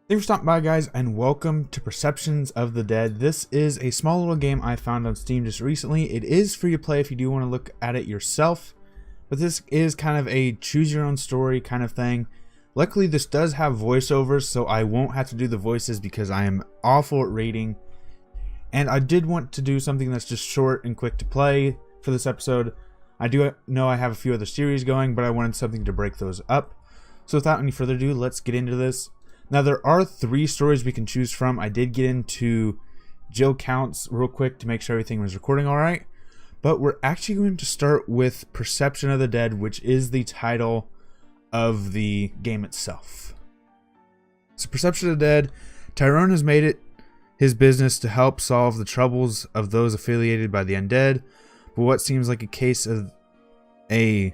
Thanks for stopping by, guys, and welcome to Perceptions of the Dead. This is a small little game I found on Steam just recently. It is free to play if you do want to look at it yourself, but this is kind of a choose your own story kind of thing. Luckily, this does have voiceovers, so I won't have to do the voices because I am awful at reading. And I did want to do something that's just short and quick to play for this episode. I do know I have a few other series going, but I wanted something to break those up. So without any further ado, let's get into this. Now, there are 3 stories we can choose from. I did get into Jill counts real quick to make sure everything was recording alright. But we're actually going to start with Perception of the Dead, which is the title of the game itself. So Perception of the Dead, Tyrone has made it his business to help solve the troubles of those affiliated by the undead. But what seems like a case of benign,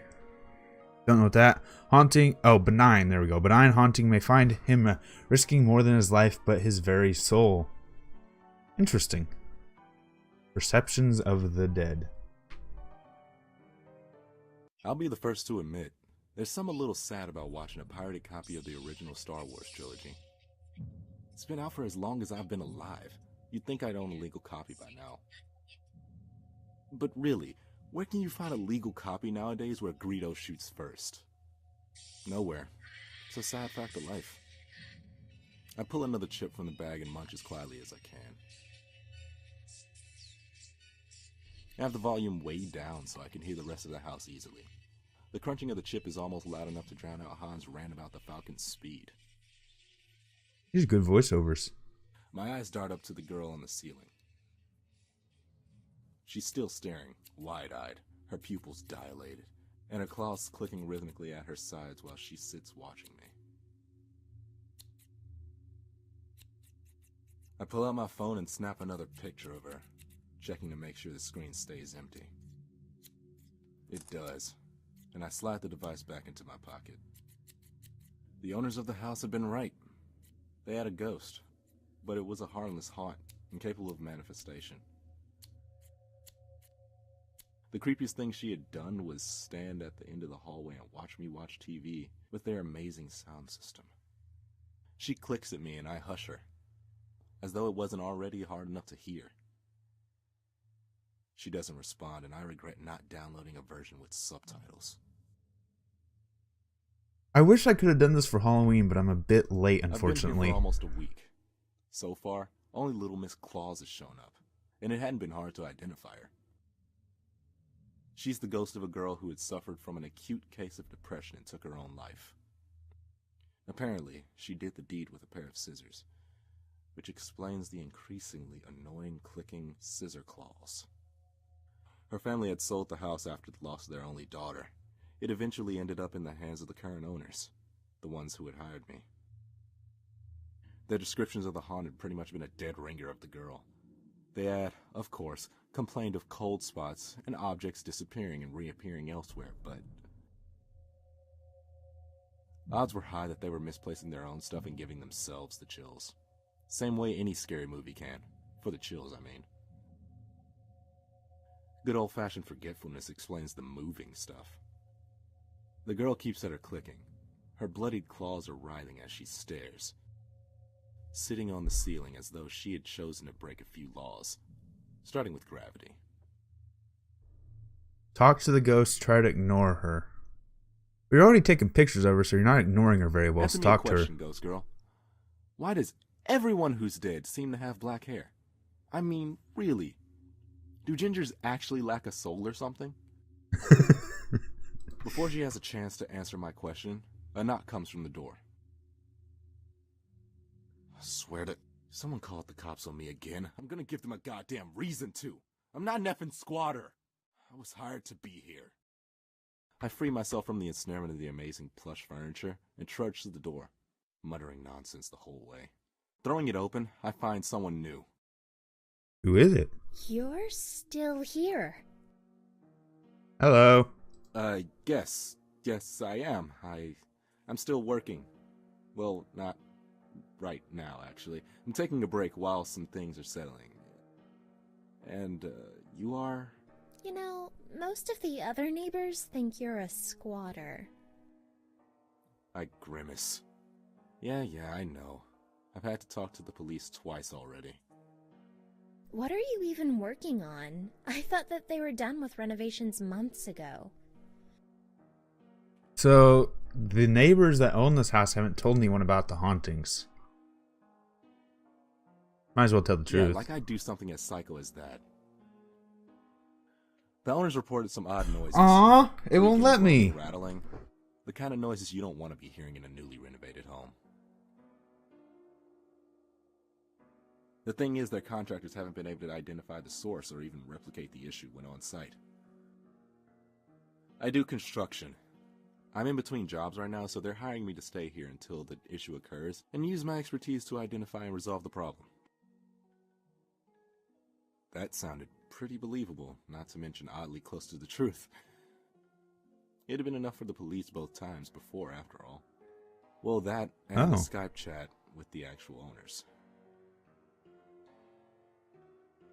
there we go. Benign haunting may find him risking more than his life, but his very soul. Interesting. Perceptions of the Dead. I'll be the first to admit, there's something a little sad about watching a pirated copy of the original Star Wars trilogy. It's been out for as long as I've been alive. You'd think I'd own a legal copy by now. But really, where can you find a legal copy nowadays where Greedo shoots first? Nowhere. It's a sad fact of life. I pull another chip from the bag and munch as quietly as I can. I have the volume way down so I can hear the rest of the house easily. The crunching of the chip is almost loud enough to drown out Han's rant about the Falcon's speed. These are good voiceovers. My eyes dart up to the girl on the ceiling. She's still staring, wide-eyed, her pupils dilated, and her claws clicking rhythmically at her sides while she sits watching me. I pull out my phone and snap another picture of her, checking to make sure the screen stays empty. It does, and I slide the device back into my pocket. The owners of the house had been right. They had a ghost, but it was a harmless haunt, incapable of manifestation. The creepiest thing she had done was stand at the end of the hallway and watch me watch TV with their amazing sound system. She clicks at me and I hush her, as though it wasn't already hard enough to hear. She doesn't respond, and I regret not downloading a version with subtitles. I wish I could have done this for Halloween, but I'm a bit late, unfortunately. I've been here for almost a week. So far, only Little Miss Claus has shown up, and it hadn't been hard to identify her. She's the ghost of a girl who had suffered from an acute case of depression and took her own life. Apparently, she did the deed with a pair of scissors, which explains the increasingly annoying clicking scissor claws. Her family had sold the house after the loss of their only daughter. It eventually ended up in the hands of the current owners, the ones who had hired me. Their descriptions of the haunt had pretty much been a dead ringer of the girl. They had, of course, complained of cold spots and objects disappearing and reappearing elsewhere, but odds were high that they were misplacing their own stuff and giving themselves the chills. Same way any scary movie can. For the chills, I mean. Good old-fashioned forgetfulness explains the moving stuff. The girl keeps at her clicking. Her bloodied claws are writhing as she stares, sitting on the ceiling as though she had chosen to break a few laws, starting with gravity. Talk to the ghost, try to ignore her. We're already taking pictures of her, so you're not ignoring her very well, so talk to her. Answer me a question, ghost girl. Why does everyone who's dead seem to have black hair? I mean, really? Do gingers actually lack a soul or something? Before she has a chance to answer my question, a knock comes from the door. I swear to... Someone called the cops on me again. I'm gonna give them a goddamn reason to. I'm not an effing squatter. I was hired to be here. I free myself from the ensnarement of the amazing plush furniture and trudge to the door, muttering nonsense the whole way. Throwing it open, I find someone new. Who is it? You're still here. Hello. Yes, I am. I'm still working. Well, not right now, actually. I'm taking a break while some things are settling. And, you are? You know, most of the other neighbors think you're a squatter. I grimace. Yeah, I know. I've had to talk to the police twice already. What are you even working on? I thought that they were done with renovations months ago. So, the neighbors that own this house haven't told anyone about the hauntings. Might as well tell the truth. Yeah, like I'd do something as psycho as that. The owners reported some odd noises. Aw, it won't let me. Rattling. The kind of noises you don't want to be hearing in a newly renovated home. The thing is, their contractors haven't been able to identify the source or even replicate the issue when on site. I do construction. I'm in between jobs right now, so they're hiring me to stay here until the issue occurs and use my expertise to identify and resolve the problem. That sounded pretty believable, not to mention oddly close to the truth. It had been enough for the police both times before, after all. Well, that and the Skype chat with the actual owners.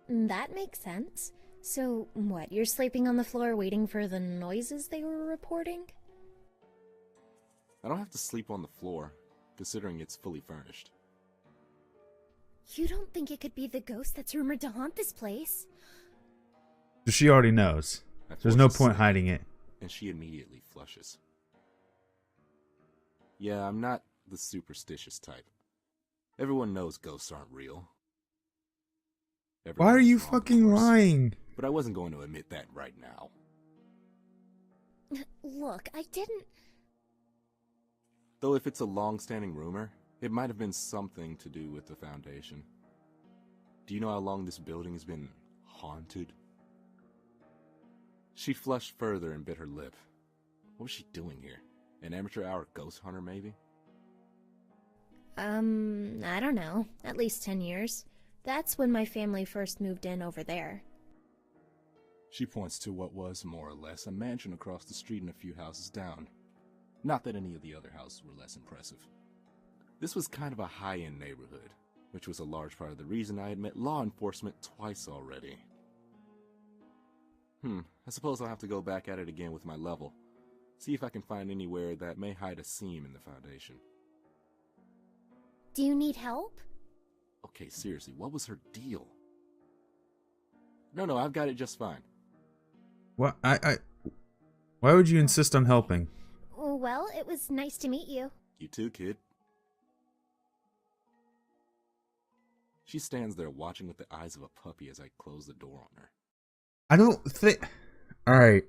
That makes sense. So, what, you're sleeping on the floor waiting for the noises they were reporting? I don't have to sleep on the floor, considering it's fully furnished. You don't think it could be the ghost that's rumored to haunt this place? She already knows. There's no point hiding it. And she immediately flushes. Yeah, I'm not the superstitious type. Everyone knows ghosts aren't real. Why are you fucking lying? But I wasn't going to admit that right now. Look, I didn't... Though if it's a long-standing rumor, it might have been something to do with the foundation. Do you know how long this building has been haunted? She flushed further and bit her lip. What was she doing here? An amateur hour ghost hunter, maybe? I don't know. At least 10 years. That's when my family first moved in over there. She points to what was, more or less, a mansion across the street and a few houses down. Not that any of the other houses were less impressive. This was kind of a high-end neighborhood, which was a large part of the reason I had met law enforcement twice already. I suppose I'll have to go back at it again with my level. See if I can find anywhere that may hide a seam in the foundation. Do you need help? Okay, seriously, what was her deal? No, I've got it just fine. What? Why would you insist on helping? Well, it was nice to meet you. You too, kid. She stands there watching with the eyes of a puppy as I close the door on her. I don't think... Alright.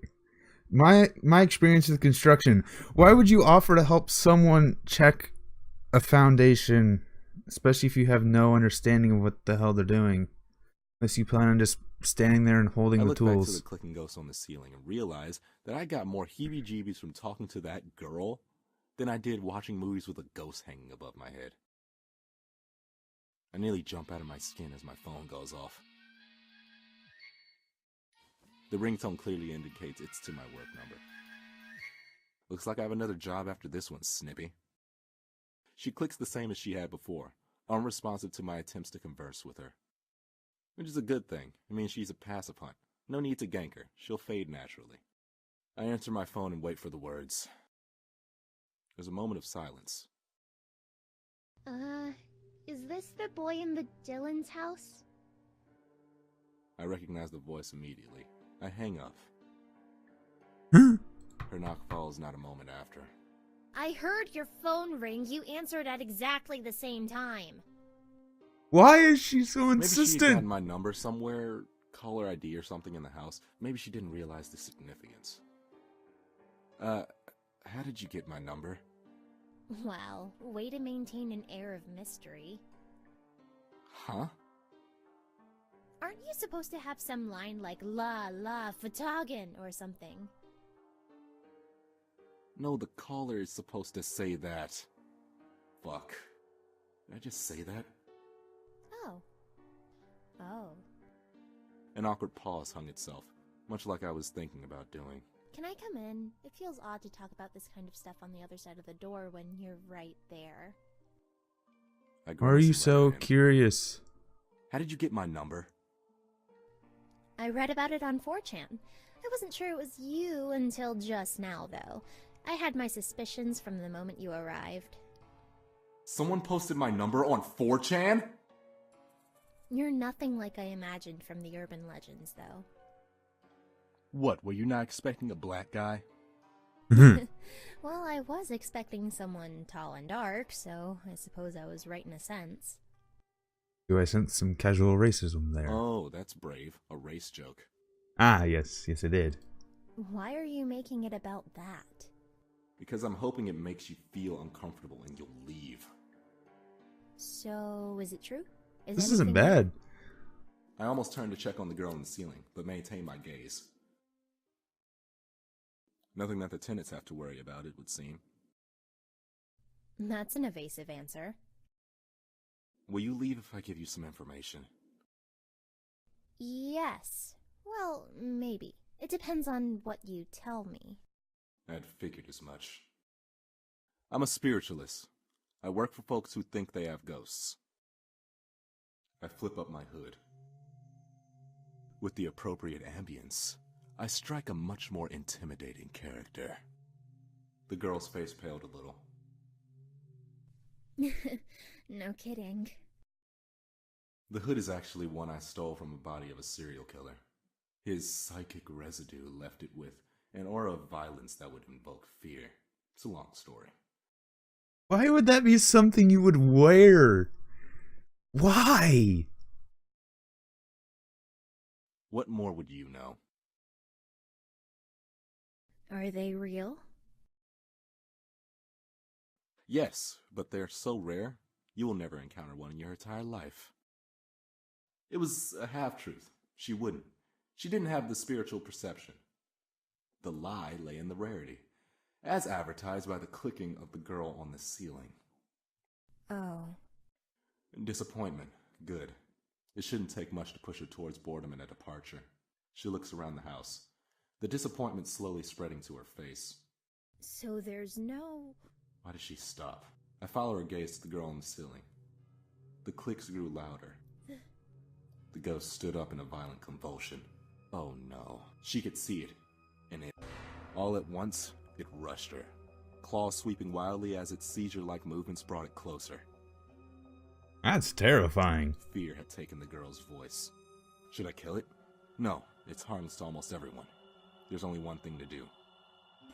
My experience with construction. Why would you offer to help someone check a foundation, especially if you have no understanding of what the hell they're doing? Unless you plan on just standing there and holding the tools. I look back to the clicking ghost on the ceiling and realize that I got more heebie-jeebies from talking to that girl than I did watching movies with a ghost hanging above my head. I nearly jump out of my skin as my phone goes off. The ringtone clearly indicates it's to my work number. Looks like I have another job after this one, Snippy. She clicks the same as she had before, unresponsive to my attempts to converse with her. Which is a good thing. It means she's a passive hunt. No need to gank her. She'll fade naturally. I answer my phone and wait for the words. There's a moment of silence. Is this the boy in the Dylan's house? I recognize the voice immediately. I hang up. Her knock follows not a moment after. I heard your phone ring. You answered at exactly the same time. Why is she so insistent? Maybe she had my number somewhere, caller ID or something in the house. Maybe she didn't realize the significance. How did you get my number? Well, way to maintain an air of mystery. Huh? Aren't you supposed to have some line like la Fatagan or something? No, the caller is supposed to say that. Fuck. Did I just say that? Oh. An awkward pause hung itself, much like I was thinking about doing. Can I come in? It feels odd to talk about this kind of stuff on the other side of the door when you're right there. Why are you so curious? How did you get my number? I read about it on 4chan. I wasn't sure it was you until just now, though. I had my suspicions from the moment you arrived. Someone posted my number on 4chan? You're nothing like I imagined from the urban legends, though. What, were you not expecting a black guy? Well, I was expecting someone tall and dark, so I suppose I was right in a sense. Do I sense some casual racism there? Oh, that's brave. A race joke. Ah, yes, I did. Why are you making it about that? Because I'm hoping it makes you feel uncomfortable and you'll leave. So, is it true? This isn't bad. I almost turned to check on the girl in the ceiling, but maintained my gaze. Nothing that the tenants have to worry about, it would seem. That's an evasive answer. Will you leave if I give you some information? Yes. Well, maybe. It depends on what you tell me. I'd figured as much. I'm a spiritualist. I work for folks who think they have ghosts. I flip up my hood. With the appropriate ambience, I strike a much more intimidating character. The girl's face paled a little. No kidding. The hood is actually one I stole from the body of a serial killer. His psychic residue left it with an aura of violence that would invoke fear. It's a long story. Why would that be something you would wear? Why? What more would you know? Are they real? Yes, but they're so rare, you will never encounter one in your entire life. It was a half-truth. She wouldn't. She didn't have the spiritual perception. The lie lay in the rarity, as advertised by the clicking of the girl on the ceiling. Oh. Disappointment. Good. It shouldn't take much to push her towards boredom and a departure. She looks around the house, the disappointment slowly spreading to her face. So there's no... Why does she stop? I follow her gaze to the girl on the ceiling. The clicks grew louder. The ghost stood up in a violent convulsion. Oh no. She could see it. And it... All at once, it rushed her. Claws sweeping wildly as its seizure-like movements brought it closer. That's terrifying. Fear had taken the girl's voice. Should I kill it? No, it's harmless to almost everyone. There's only one thing to do.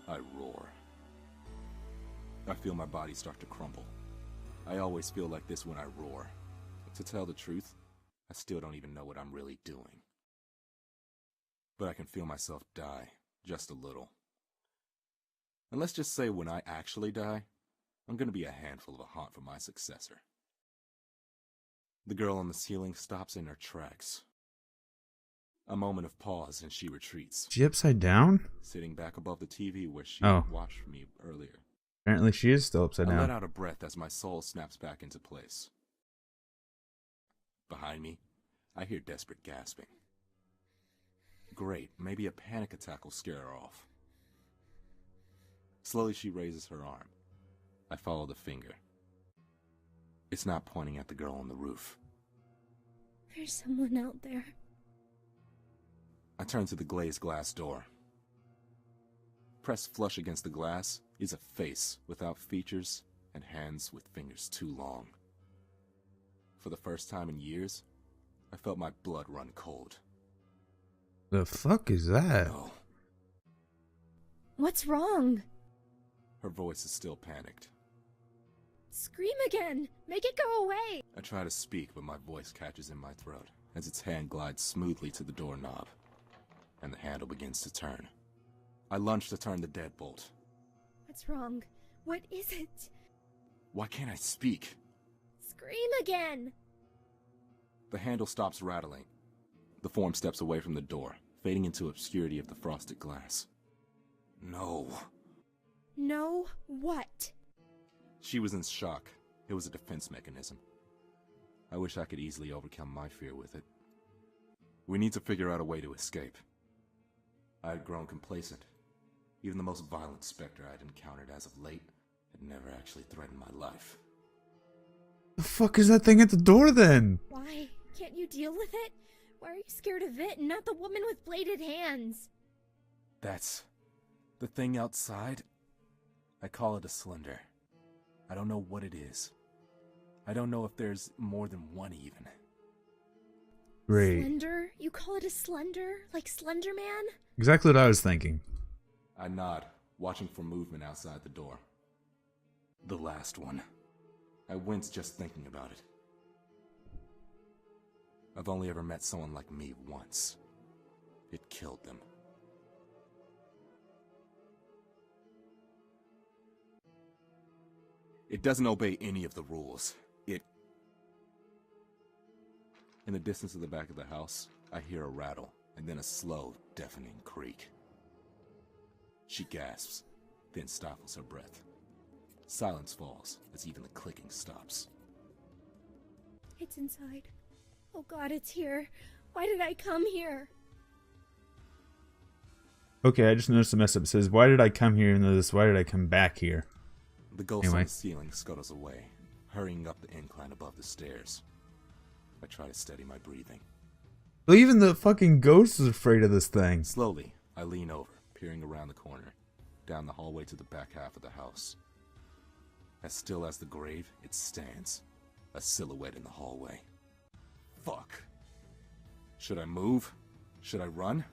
I roar. I feel my body start to crumble. I always feel like this when I roar. To tell the truth, I still don't even know what I'm really doing. But I can feel myself die, just a little. And let's just say when I actually die, I'm gonna be a handful of a haunt for my successor. The girl on the ceiling stops in her tracks. A moment of pause and she retreats. She upside down? Sitting back above the TV where she watched me earlier. Apparently she is still upside down. I let out a breath as my soul snaps back into place. Behind me, I hear desperate gasping. Great, maybe a panic attack will scare her off. Slowly she raises her arm. I follow the finger. It's not pointing at the girl on the roof. There's someone out there. I turn to the glazed glass door. Pressed flush against the glass is a face without features and hands with fingers too long. For the first time in years, I felt my blood run cold. The fuck is that? No. What's wrong? Her voice is still panicked. Scream again! Make it go away! I try to speak, but my voice catches in my throat as its hand glides smoothly to the doorknob, and the handle begins to turn. I lunge to turn the deadbolt. What's wrong? What is it? Why can't I speak? Scream again! The handle stops rattling. The form steps away from the door, fading into obscurity of the frosted glass. No. No, what? She was in shock. It was a defense mechanism. I wish I could easily overcome my fear with it. We need to figure out a way to escape. I had grown complacent. Even the most violent specter I'd encountered as of late had never actually threatened my life. The fuck is that thing at the door then? Why? Can't you deal with it? Why are you scared of it and not the woman with bladed hands? That's... the thing outside? I call it a slender. I don't know what it is, I don't know if there's more than one even. Great. Slender? You call it a slender? Like Slender Man? Exactly what I was thinking. I nod, watching for movement outside the door. The last one. I wince just thinking about it. I've only ever met someone like me once. It killed them. It doesn't obey any of the rules. In the distance of the back of the house, I hear a rattle, and then a slow, deafening creak. She gasps, then stifles her breath. Silence falls as even the clicking stops. It's inside. Oh God, it's here. Why did I come here? Okay, I just noticed a mess up. It says, why did I come here? And this, why did I come back here? The ghost Anyway. on the ceiling scuttles away, hurrying up the incline above the stairs. I try to steady my breathing. Well, even the fucking ghost is afraid of this thing. Slowly, I lean over, peering around the corner, down the hallway to the back half of the house. As still as the grave, it stands, a silhouette in the hallway. Fuck. Should I move? Should I run?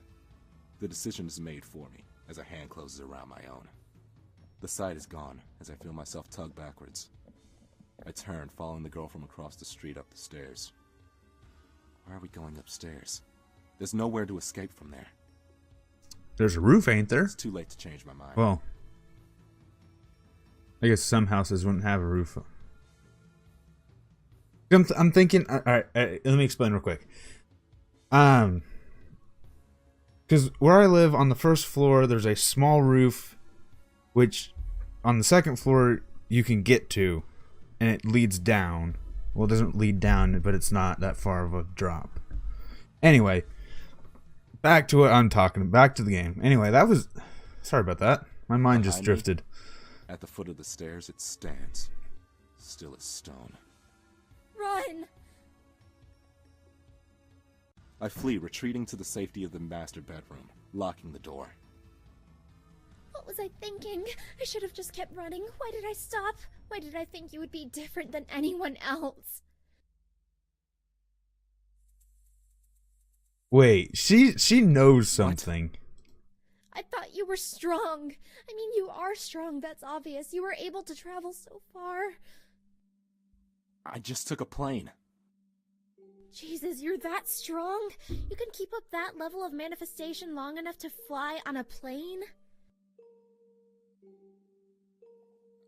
The decision is made for me, as a hand closes around my own. The sight is gone, as I feel myself tug backwards. I turn, following the girl from across the street up the stairs. Why are we going upstairs? There's nowhere to escape from there. There's a roof, ain't there? It's too late to change my mind. Well, I guess some houses wouldn't have a roof. I'm thinking. All right, let me explain real quick. Because where I live, on the first floor, there's a small roof, which on the second floor you can get to, and it leads down. Well, it doesn't lead down, but it's not that far of a drop. Anyway, back to what I'm talking. Back to the game. Anyway, that was. Sorry about that. My mind just drifted. At the foot of the stairs, it stands, still as stone. Run! I flee, retreating to the safety of the master bedroom, locking the door. What was I thinking? I should have just kept running. Why did I stop? Why did I think you would be different than anyone else? Wait, she knows something. I thought you were strong. I mean, you are strong, that's obvious. You were able to travel so far. I just took a plane. Jesus, you're that strong? You can keep up that level of manifestation long enough to fly on a plane?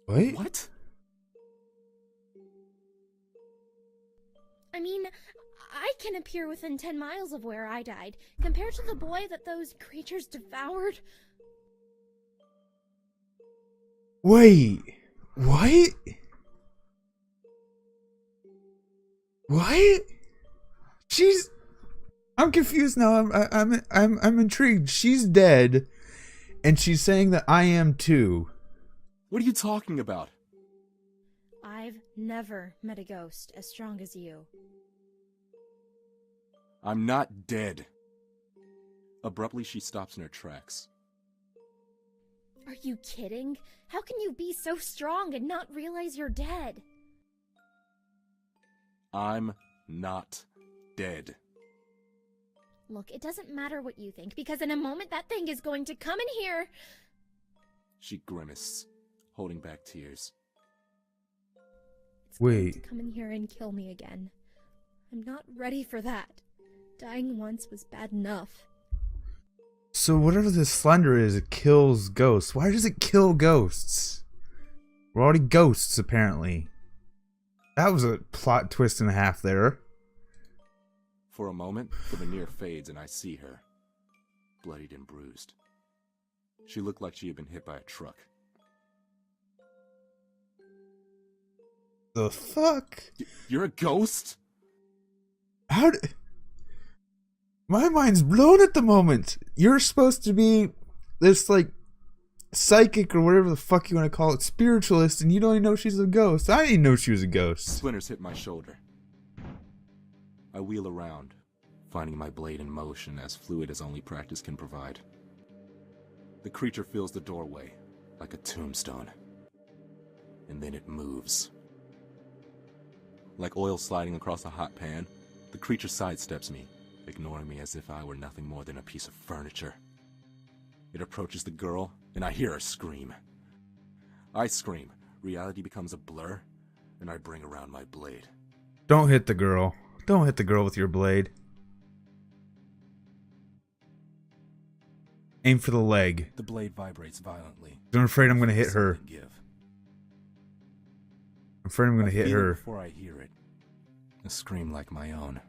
What? What? I mean, I can appear within 10 miles of where I died, compared to the boy that those creatures devoured. Wait, what? What? I'm confused now. I'm intrigued. She's dead, and she's saying that I am too. What are you talking about? I've never met a ghost as strong as you. I'm not dead. Abruptly, she stops in her tracks. Are you kidding? How can you be so strong and not realize you're dead? I'm not dead. Look, it doesn't matter what you think, because in a moment that thing is going to come in here. She grimaced, holding back tears. It's going Wait. to come in here and kill me again. I'm not ready for that. Dying once was bad enough. So whatever this slender is, it kills ghosts. Why does it kill ghosts? We're already ghosts, apparently. That was a plot twist and a half there. For a moment, the veneer fades and I see her, bloodied and bruised. She looked like she had been hit by a truck. The fuck? You're a ghost? How did... My mind's blown at the moment. You're supposed to be this, like, psychic or whatever the fuck you want to call it, spiritualist, and you don't even know she's a ghost. I didn't know she was a ghost. Splinters hit my shoulder. I wheel around, finding my blade in motion as fluid as only practice can provide. The creature fills the doorway, like a tombstone. And then it moves. Like oil sliding across a hot pan, the creature sidesteps me, ignoring me as if I were nothing more than a piece of furniture. It approaches the girl, and I hear her scream. I scream, reality becomes a blur, and I bring around my blade. Don't hit the girl. Don't hit the girl with your blade. Aim for the leg. The blade vibrates violently. I'm afraid I'm going to hit her. Give. I'm afraid I'm going to hit feel it her. Before I hear it, a scream like my own.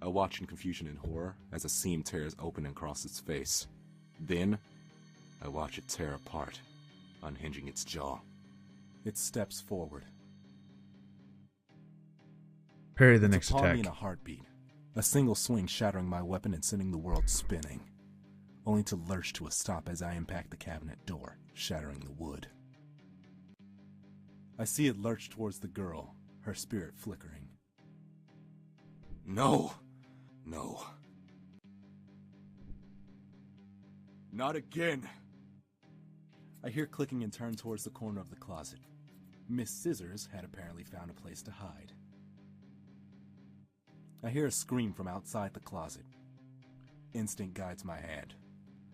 I watch in confusion and horror as a seam tears open across its face. Then, I watch it tear apart, unhinging its jaw. It steps forward. Parry the next upon attack. me in a heartbeat, a single swing shattering my weapon and sending the world spinning, only to lurch to a stop as I impact the cabinet door, shattering the wood. I see it lurch towards the girl, her spirit flickering. No! No. Not again! I hear clicking and turn towards the corner of the closet. Miss Scissors had apparently found a place to hide. I hear a scream from outside the closet. Instinct guides my hand.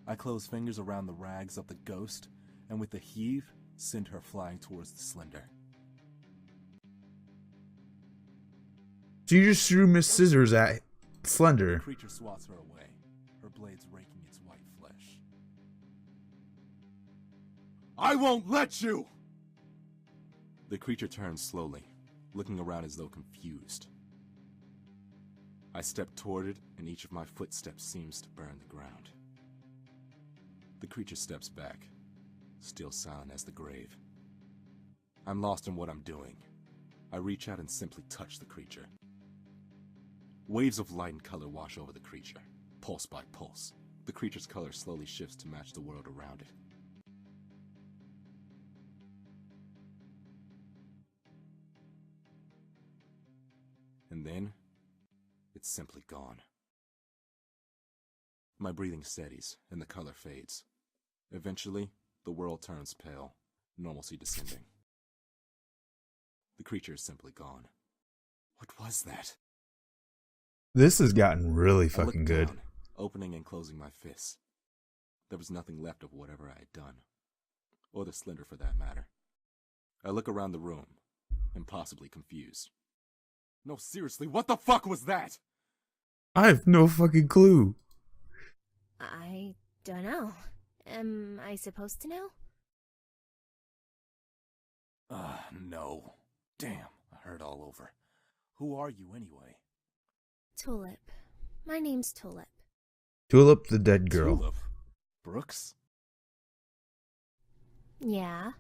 I close fingers around the rags of the ghost, and with a heave, send her flying towards the Slender. So you just threw Miss Scissors at Slender. The creature swats her away, her blades raking its white flesh. I won't let you! The creature turns slowly, looking around as though confused. I step toward it, and each of my footsteps seems to burn the ground. The creature steps back, still silent as the grave. I'm lost in what I'm doing. I reach out and simply touch the creature. Waves of light and color wash over the creature, pulse by pulse. The creature's color slowly shifts to match the world around it. And then, it's simply gone. My breathing steadies, and the color fades. Eventually, the world turns pale, normalcy descending. The creature is simply gone. What was that? This has gotten really I fucking looked good. down, opening and closing my fists. There was nothing left of whatever I had done, or the Slender for that matter. I look around the room, impossibly confused. No, seriously, what the fuck was that? I have no fucking clue. I don't know. Am I supposed to know? No. Damn, I hurt all over. Who are you anyway? Tulip. My name's Tulip. Tulip the dead girl. Tulip? Brooks? Yeah?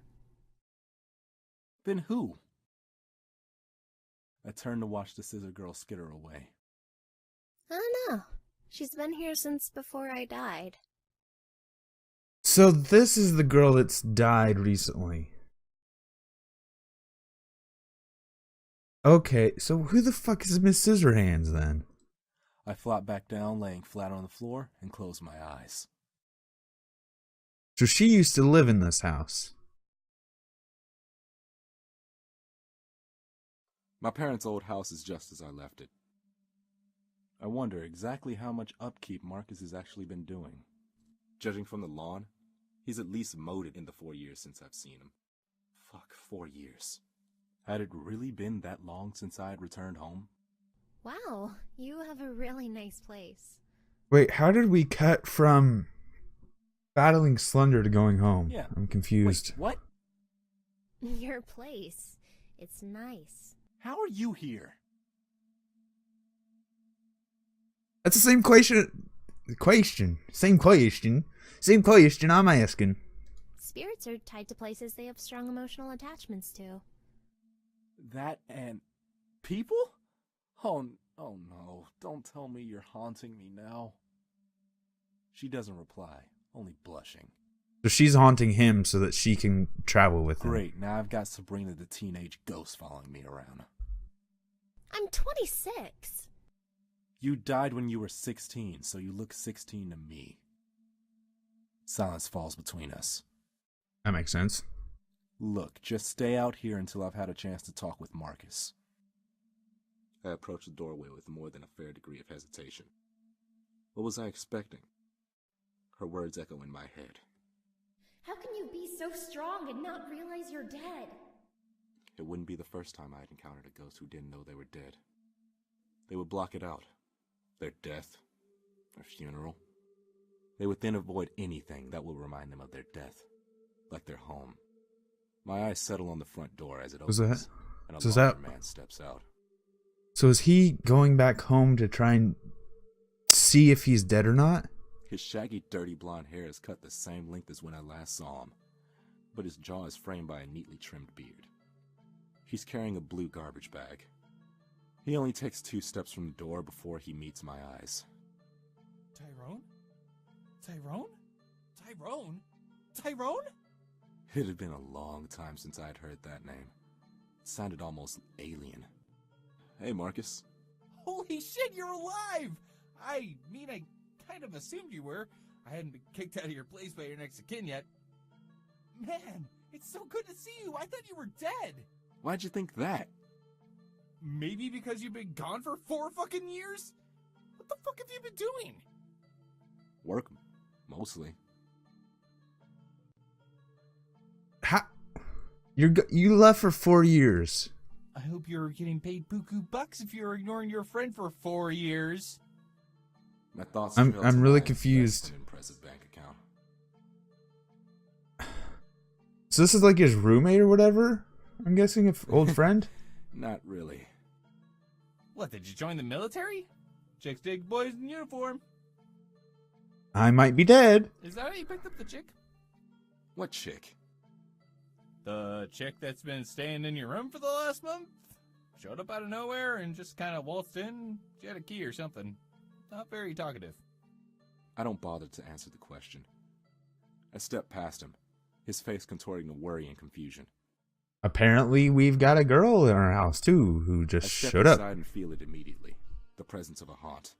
Then who? I turn to watch the scissor girl skitter away. I don't know. She's been here since before I died. So this is the girl that's died recently. Okay, so who the fuck is Miss Scissorhands then? I flop back down, laying flat on the floor, and close my eyes. So she used to live in this house. My parents' old house is just as I left it. I wonder exactly how much upkeep Marcus has actually been doing. Judging from the lawn, he's at least mowed it in the 4 years since I've seen him. Fuck, 4 years. Had it really been that long since I had returned home? Wow, you have a really nice place. Wait, how did we cut from battling Slender to going home? Yeah. I'm confused. Wait, what? Your place. It's nice. How are you here? That's the same question. Same question I'm asking. Spirits are tied to places they have strong emotional attachments to. That and people? Oh no, don't tell me you're haunting me now. She doesn't reply, only blushing. So she's haunting him so that she can travel with him. Great, now I've got Sabrina the teenage ghost following me around. I'm 26. You died when you were 16, so you look 16 to me. Silence falls between us. That makes sense. Look, just stay out here until I've had a chance to talk with Marcus. I approached the doorway with more than a fair degree of hesitation. What was I expecting? Her words echo in my head. How can you be so strong and not realize you're dead? It wouldn't be the first time I had encountered a ghost who didn't know they were dead. They would block it out. Their death, their funeral. They would then avoid anything that would remind them of their death, like their home. My eyes settle on the front door as it opens, and a larger man steps out. So is he going back home to try and see if he's dead or not? His shaggy, dirty blonde hair is cut the same length as when I last saw him, but his jaw is framed by a neatly trimmed beard. He's carrying a blue garbage bag. He only takes 2 steps from the door before he meets my eyes. Tyrone? Tyrone? Tyrone? Tyrone? It had been a long time since I had heard that name. It sounded almost alien. Hey, Marcus. Holy shit, you're alive! I mean, I kind of assumed you were. I hadn't been kicked out of your place by your next of kin yet. Man, it's so good to see you. I thought you were dead. Why'd you think that? Maybe because you've been gone for 4 fucking years? What the fuck have you been doing? Work, mostly. You left for 4 years. I hope you're getting paid buku bucks if you're ignoring your friend for 4 years. My thoughts. I'm really confused. An impressive bank account. So this is like his roommate or whatever? I'm guessing an old friend? Not really. What, did you join the military? Chicks dig boys in uniform. I might be dead. Is that how you picked up the chick? What chick? The chick that's been staying in your room for the last month? Showed up out of nowhere and just kind of waltzed in. She had a key or something. Not very talkative. I don't bother to answer the question. I step past him, his face contorting to worry and confusion. Apparently, we've got a girl in our house, too, who just showed up. I step inside and feel it immediately, the presence of a haunt.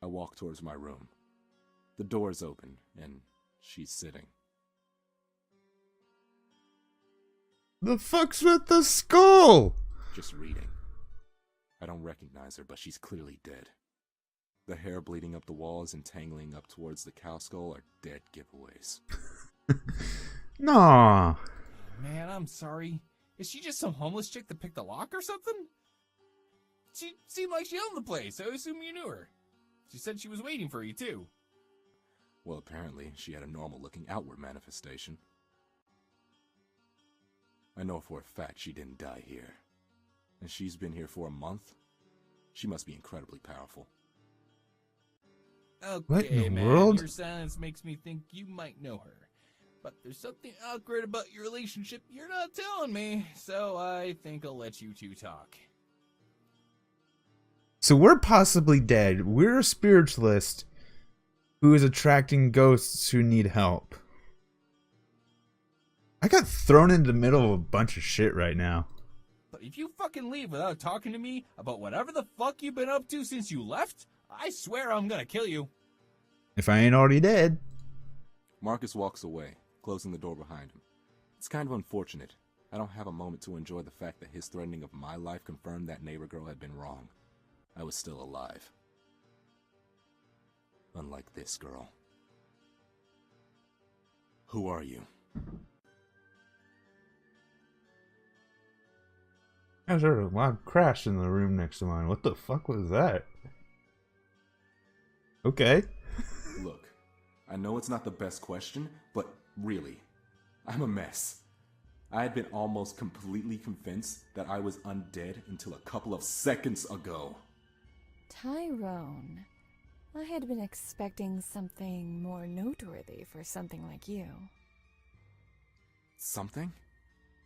I walk towards my room. The door is open, and she's sitting. The fuck's with the skull? Just reading. I don't recognize her, but she's clearly dead. The hair bleeding up the walls and tangling up towards the cow skull are dead giveaways. Nah. Man, I'm sorry. Is she just some homeless chick that picked the lock or something? She seemed like she owned the place, so I assume you knew her. She said she was waiting for you, too. Well, apparently, she had a normal-looking outward manifestation. I know for a fact she didn't die here. And she's been here for a month? She must be incredibly powerful. Okay, what in the man, world? Your silence makes me think you might know her. But there's something awkward about your relationship you're not telling me, so I think I'll let you two talk. So we're possibly dead. We're a spiritualist who is attracting ghosts who need help. I got thrown into the middle of a bunch of shit right now. But if you fucking leave without talking to me about whatever the fuck you've been up to since you left, I swear I'm gonna kill you. If I ain't already dead. Marcus walks away, closing the door behind him. It's kind of unfortunate. I don't have a moment to enjoy the fact that his threatening of my life confirmed that neighbor girl had been wrong. I was still alive. Unlike this girl. Who are you? I heard a loud crash in the room next to mine. What the fuck was that? Okay. Look, I know it's not the best question, but really, I'm a mess. I had been almost completely convinced that I was undead until a couple of seconds ago. Tyrone, I had been expecting something more noteworthy for something like you. Something?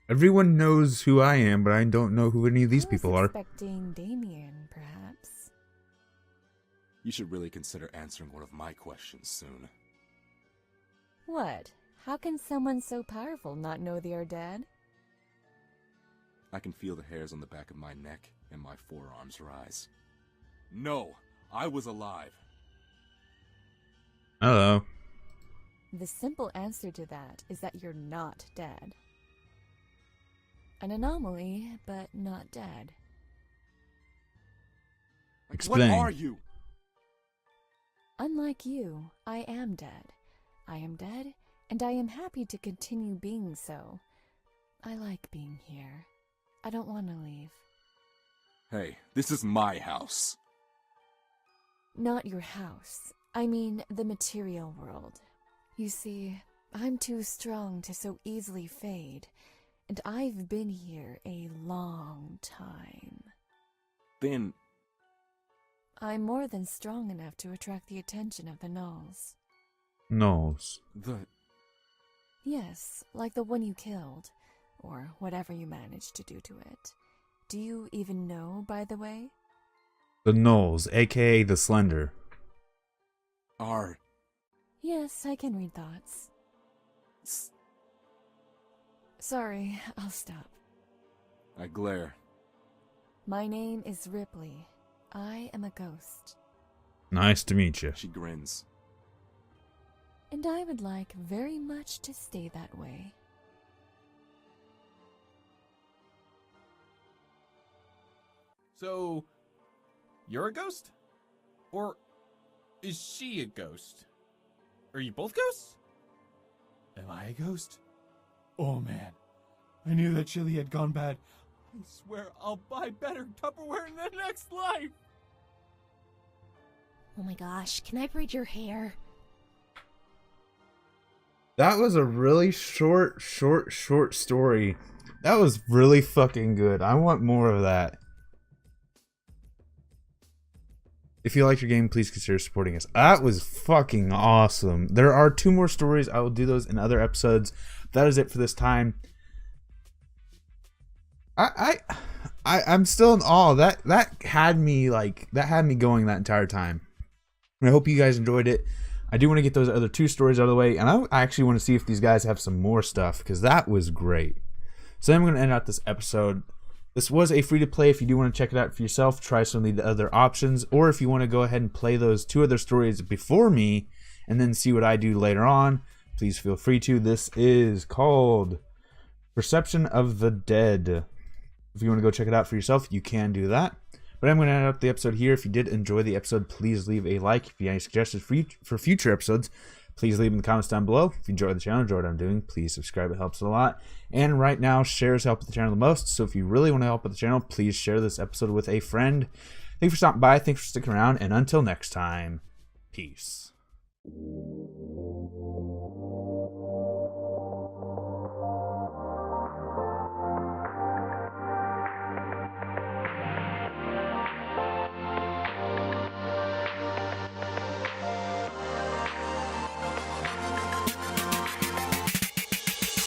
Everyone knows who I am, but I don't know who any of these people I was are. expecting Damien, perhaps. You should really consider answering one of my questions soon. What? How can someone so powerful not know they are dead? I can feel the hairs on the back of my neck and my forearms rise. No, I was alive. Hello. The simple answer to that is that you're not dead. An anomaly, but not dead. Explain. What are you? Unlike you, I am dead. I am dead, and I am happy to continue being so. I like being here. I don't want to leave. Hey, this is my house. Not your house. I mean, the material world. You see, I'm too strong to so easily fade, and I've been here a long time. Then... I'm more than strong enough to attract the attention of the gnolls. Nose. Yes, like the one you killed, or whatever you managed to do to it. Do you even know, by the way? The Knolls, aka the Slender. Are... Yes, I can read thoughts. Sorry, I'll stop. I glare. My name is Ripley. I am a ghost. Nice to meet you. She grins. And I would like very much to stay that way. So, you're a ghost? Or is she a ghost? Are you both ghosts? Am I a ghost? Oh man, I knew that chili had gone bad. I swear I'll buy better Tupperware in the next life. Oh my gosh, can I braid your hair? That was a really short story. That was really fucking good. I want more of that. If you liked your game, please consider supporting us. That was fucking awesome. There are 2 more stories. I will do those in other episodes. That is it for this time. I'm still in awe. That had me going that entire time. I hope you guys enjoyed it. I do want to get those other 2 stories out of the way, and I actually want to see if these guys have some more stuff, because that was great. So I'm going to end out this episode. This was a free-to-play. If you do want to check it out for yourself, try some of the other options, or if you want to go ahead and play those 2 other stories before me, and then see what I do later on, please feel free to. This is called Perception of the Dead. If you want to go check it out for yourself, you can do that. But I'm going to end up the episode here. If you did enjoy the episode, please leave a like. If you have any suggestions for future episodes, please leave them in the comments down below. If you enjoy the channel, enjoy what I'm doing, please subscribe. It helps a lot. And right now, shares help the channel the most. So if you really want to help with the channel, please share this episode with a friend. Thanks for stopping by. Thanks for sticking around. And until next time, peace.